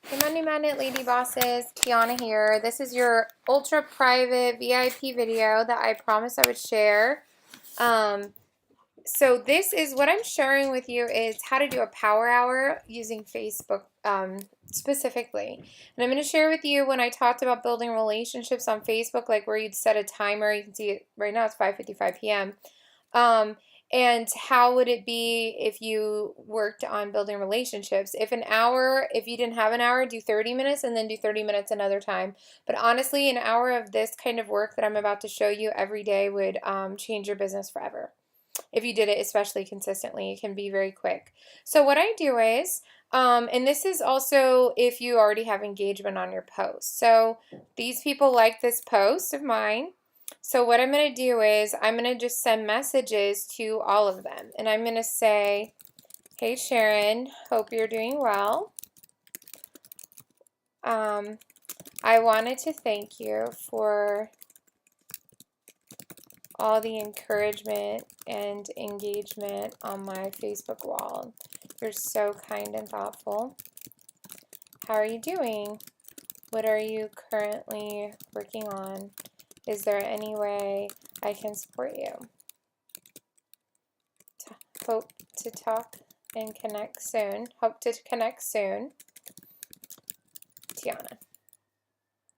Hey Monday Magnet Lady Bosses, Kiana here. This is your ultra private VIP video that I promised I would share. So this is what I'm sharing with you is how to do a power hour using Facebook specifically. And I'm going to share with you when I talked about building relationships on Facebook, like where you'd set a timer. You can see it right now, it's 5:55 p.m. And how would it be if you worked on building relationships? If you didn't have an hour, do 30 minutes and then do 30 minutes another time. But honestly, an hour of this kind of work that I'm about to show you every day would change your business forever. If you did it especially consistently, it can be very quick. So what I do is, and this is also if you already have engagement on your post. So these people like this post of mine. So what I'm going to do is I'm going to just send messages to all of them. And I'm going to say, hey Sharon, hope you're doing well. I wanted to thank you for all the encouragement and engagement on my Facebook wall. You're so kind and thoughtful. How are you doing? What are you currently working on? Is there any way I can support you? Hope to talk and connect soon. Hope to connect soon. Tiana.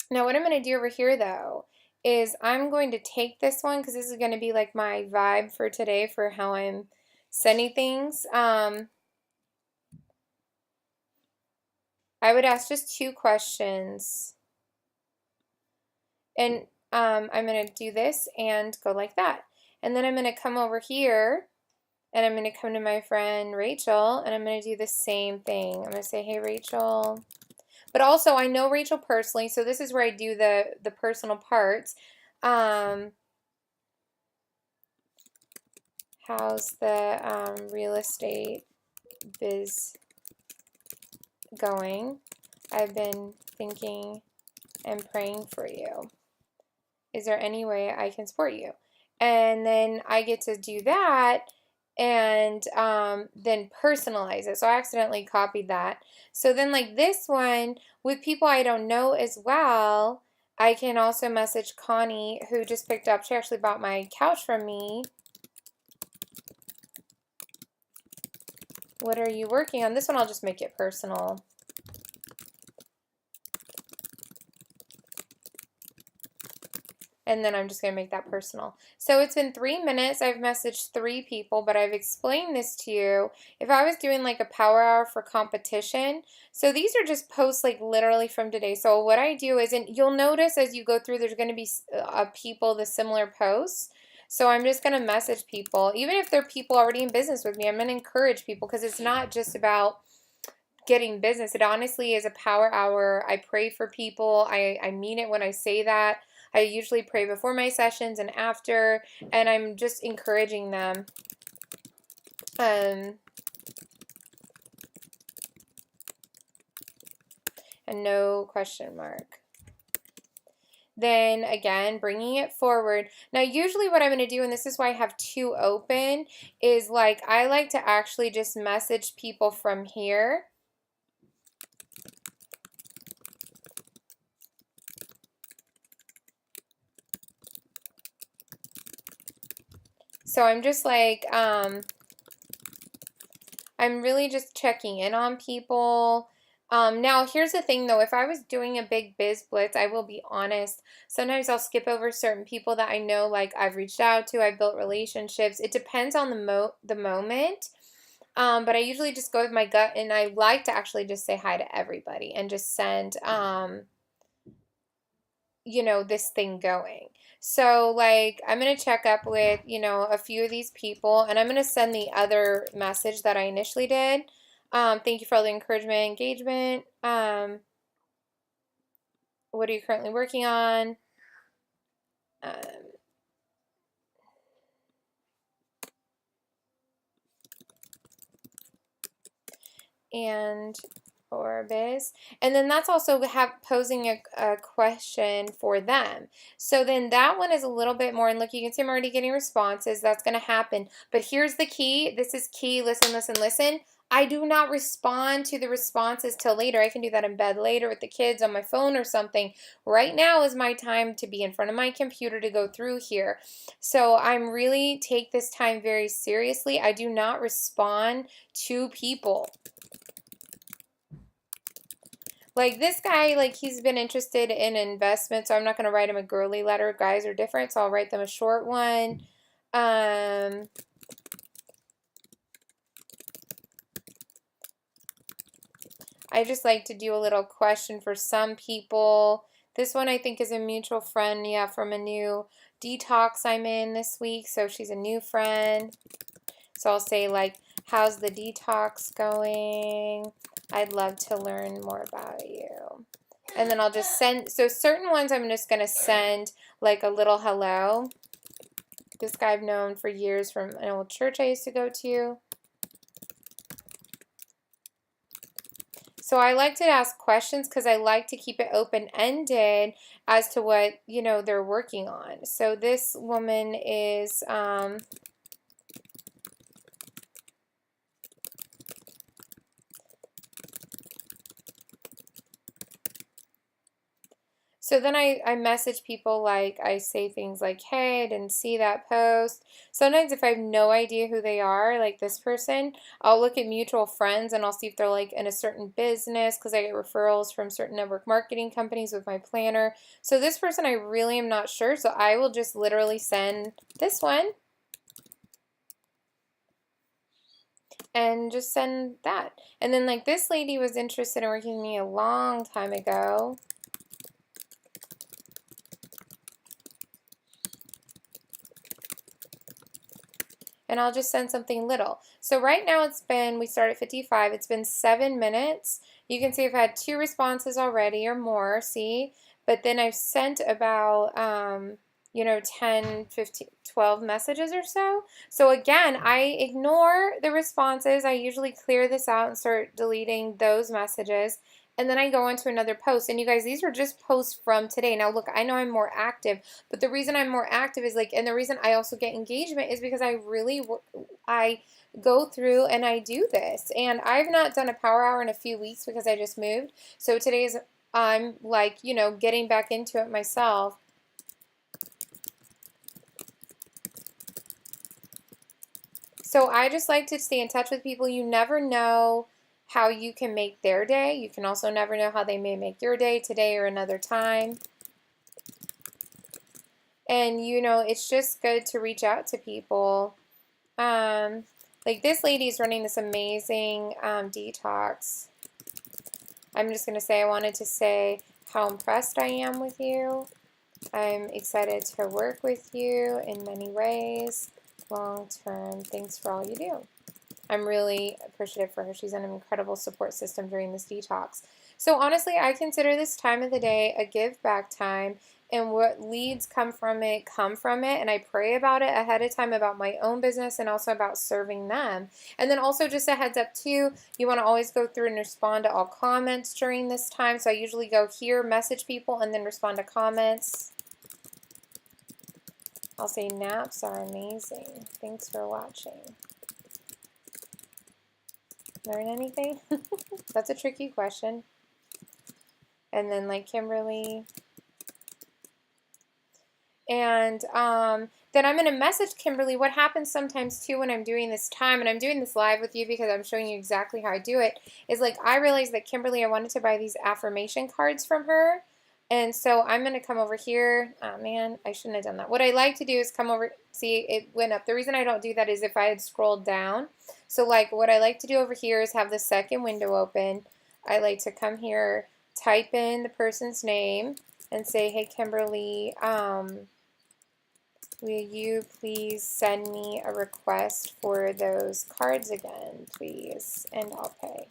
Now what I'm going to do over here though is I'm going to take this one because this is going to be like my vibe for today for how I'm sending things. I would ask just 2 questions. And I'm going to do this and go like that. And then I'm going to come over here and I'm going to come to my friend Rachel and I'm going to do the same thing. I'm going to say, hey Rachel. But also I know Rachel personally, so this is where I do the personal parts. How's the real estate biz going? I've been thinking and praying for you. Is there any way I can support you? And then I get to do that and then personalize it. So I accidentally copied that. So then like this one, with people I don't know as well, I can also message Connie, who just picked up. She actually bought my couch from me. What are you working on? This one I'll just make it personal. And then I'm just going to make that personal. So it's been 3 minutes. I've messaged 3 people, but I've explained this to you. If I was doing like a power hour for competition, so these are just posts like literally from today. So what I do is, and you'll notice as you go through, there's going to be people, the similar posts. So I'm just going to message people, even if they're people already in business with me. I'm going to encourage people because it's not just about getting business. It honestly is a power hour. I pray for people. I mean it when I say that. I usually pray before my sessions and after, and I'm just encouraging them. And no question mark. Then again, bringing it forward. Now, usually what I'm going to do, and this is why I have 2 open, is like I like to actually just message people from here. So I'm just like, I'm really just checking in on people. Now, here's the thing, though. If I was doing a big biz blitz, I will be honest, sometimes I'll skip over certain people that I know, like, I've reached out to, I've built relationships. It depends on the moment. But I usually just go with my gut, and I like to actually just say hi to everybody and just send, you know, this thing going. So, like, I'm going to check up with, you know, a few of these people, and I'm going to send the other message that I initially did. Thank you for all the encouragement and engagement. What are you currently working on? And Orbis. And then that's also posing a question for them. So then that one is a little bit more, and look, you can see I'm already getting responses. That's going to happen. But here's the key. This is key. Listen, listen, listen. I do not respond to the responses till later. I can do that in bed later with the kids on my phone or something. Right now is my time to be in front of my computer to go through here. So I'm really take this time very seriously. I do not respond to people. Like this guy, like he's been interested in investment, so I'm not going to write him a girly letter. Guys are different, so I'll write them a short one. I just like to do a little question for some people. This one I think is a mutual friend, yeah, from a new detox I'm in this week, so she's a new friend. So I'll say like, how's the detox going? I'd love to learn more about you. And then I'll just send, so certain ones I'm just going to send like a little hello. This guy I've known for years from an old church I used to go to. So I like to ask questions because I like to keep it open-ended as to what, you know, they're working on. So this woman is, so then I message people, like I say things like, hey, I didn't see that post. Sometimes if I have no idea who they are, like this person, I'll look at mutual friends and I'll see if they're like in a certain business because I get referrals from certain network marketing companies with my planner. So this person I really am not sure, so I will just literally send this one and just send that. And then like this lady was interested in working with me a long time ago. And I'll just send something little. So right now it's been, we started at 55, it's been 7 minutes. You can see I've had 2 responses already or more, see? But then I've sent about, you know, 10, 15, 12 messages or so. So again, I ignore the responses. I usually clear this out and start deleting those messages. And then I go into another post. And you guys, these are just posts from today. Now look, I know I'm more active, but the reason I'm more active is like, and the reason I also get engagement is because I go through and I do this. And I've not done a power hour in a few weeks because I just moved. So today is, I'm like, you know, getting back into it myself. So I just like to stay in touch with people. You never know how you can make their day. You can also never know how they may make your day today or another time. And, you know, it's just good to reach out to people. Like this lady is running this amazing detox. I'm just going to say I wanted to say how impressed I am with you. I'm excited to work with you in many ways. Long term, thanks for all you do. I'm really appreciative for her. She's an incredible support system during this detox. So honestly, I consider this time of the day a give back time, and what leads come from it, and I pray about it ahead of time about my own business and also about serving them. And then also just a heads up too, you want to always go through and respond to all comments during this time. So I usually go here, message people, and then respond to comments. I'll say naps are amazing. Thanks for watching. Learn anything? That's a tricky question. And then like Kimberly. And then I'm going to message Kimberly. What happens sometimes too when I'm doing this time, and I'm doing this live with you because I'm showing you exactly how I do it, is like I realized that Kimberly, I wanted to buy these affirmation cards from her. And so I'm going to come over here. Oh man, I shouldn't have done that. What I like to do is come over, see it went up. The reason I don't do that is if I had scrolled down. So like what I like to do over here is have the second window open. I like to come here, type in the person's name and say, hey Kimberly, will you please send me a request for those cards again, please? And I'll pay.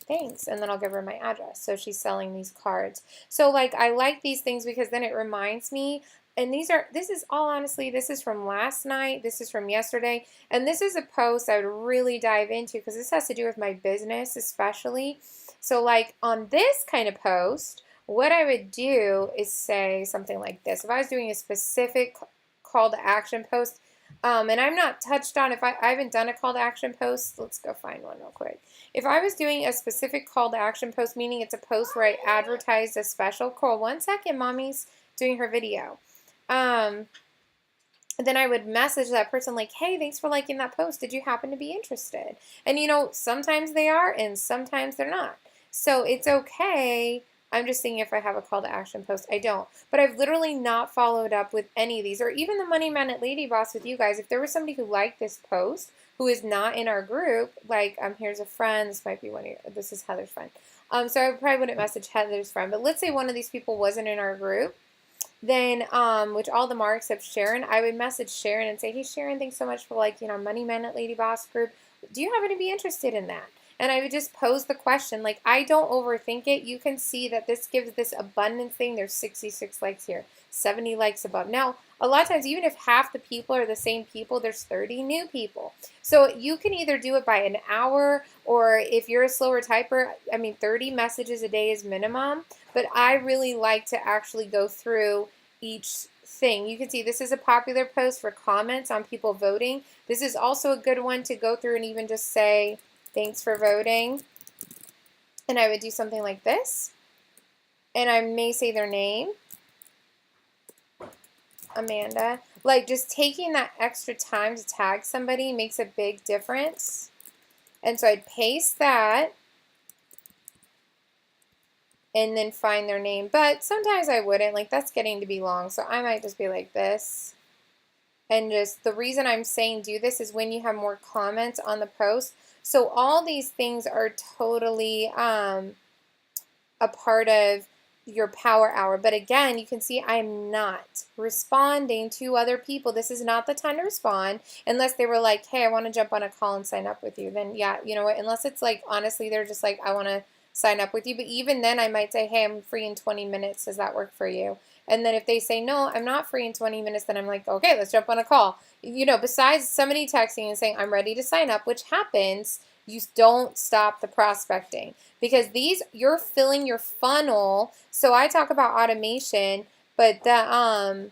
Thanks. And then I'll give her my address. So she's selling these cards. So like I like these things because then it reminds me, and this is all honestly, this is from last night, this is from yesterday, and this is a post I would really dive into because this has to do with my business especially. So like on this kind of post, what I would do is say something like this. If I was doing a specific call to action post, And I'm not touched on, if I haven't done a call to action post. Let's go find one real quick. If I was doing a specific call to action post, meaning it's a post where I advertise a special call, 1 second, mommy's doing her video. Then I would message that person like, hey, thanks for liking that post. Did you happen to be interested? And sometimes they are and sometimes they're not. So it's okay. I'm just thinking if I have a call to action post. I don't. But I've literally not followed up with any of these, or even the Money Minute Lady Boss with you guys. If there was somebody who liked this post who is not in our group, like here's a friend. This might be this is Heather's friend. So I probably wouldn't message Heather's friend. But let's say one of these people wasn't in our group. Then, which all the are except Sharon, I would message Sharon and say, hey, Sharon, thanks so much for Money Minute Lady Boss group. Do you happen to be interested in that? And I would just pose the question. Like, I don't overthink it. You can see that this gives this abundance thing. There's 66 likes here, 70 likes above. Now, a lot of times, even if half the people are the same people, there's 30 new people. So you can either do it by an hour, or if you're a slower typer, 30 messages a day is minimum. But I really like to actually go through each thing. You can see this is a popular post for comments on people voting. This is also a good one to go through and even just say, thanks for voting. And I would do something like this. And I may say their name. Amanda. Like, just taking that extra time to tag somebody makes a big difference. And so I'd paste that and then find their name. But sometimes I wouldn't. Like, that's getting to be long. So I might just be like this. And just the reason I'm saying do this is when you have more comments on the post. So all these things are totally a part of your power hour. But again, you can see I'm not responding to other people. This is not the time to respond unless they were like, hey, I want to jump on a call and sign up with you. Then yeah, you know what, unless it's like, honestly, they're just like, I want to sign up with you. But even then I might say, hey, I'm free in 20 minutes. Does that work for you? And then if they say, no, I'm not free in 20 minutes, then I'm like, okay, let's jump on a call. Besides somebody texting and saying, I'm ready to sign up, which happens, you don't stop the prospecting, because you're filling your funnel. So I talk about automation, but I'll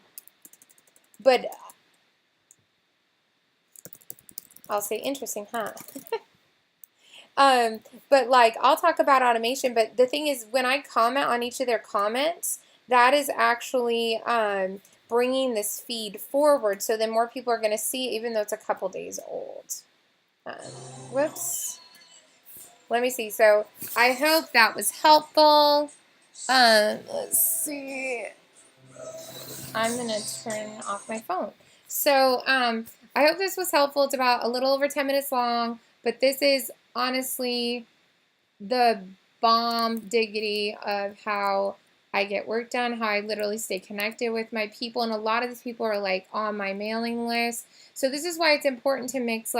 say interesting, huh? But I'll talk about automation, but the thing is, when I comment on each of their comments, that is actually bringing this feed forward. So then more people are going to see, even though it's a couple days old. Whoops. Let me see. So I hope that was helpful. Let's see. I'm going to turn off my phone. So I hope this was helpful. It's about a little over 10 minutes long, but this is honestly the bomb diggity of how I get work done, how I literally stay connected with my people. And a lot of these people are on my mailing list. So this is why it's important to mix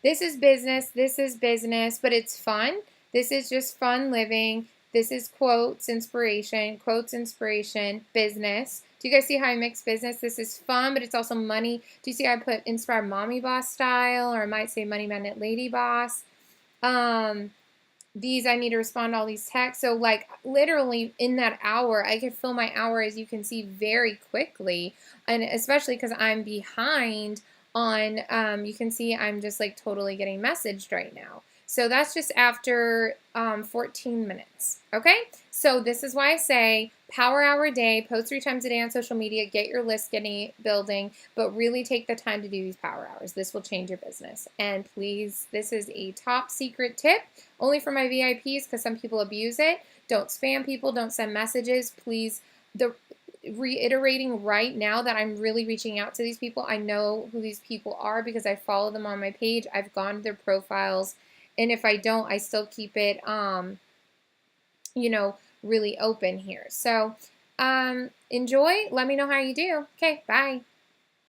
this is business, but it's fun. This is just fun living. This is quotes, inspiration, business. Do you guys see how I mix business? This is fun, but it's also money. Do you see I put Inspired Mommy Boss style, or I might say Money Minute Lady Boss. These, I need to respond to all these texts. So literally in that hour, I can fill my hour, as you can see, very quickly. And especially because I'm behind on, you can see I'm just totally getting messaged right now. So that's just after 14 minutes, okay? So this is why I say power hour a day, post 3 times a day on social media, get your list building, but really take the time to do these power hours. This will change your business. And please, this is a top secret tip, only for my VIPs, because some people abuse it. Don't spam people, don't send messages, please. Reiterating right now that I'm really reaching out to these people. I know who these people are because I follow them on my page. I've gone to their profiles. And if I don't, I still keep it, really open here. So enjoy. Let me know how you do. Okay, bye.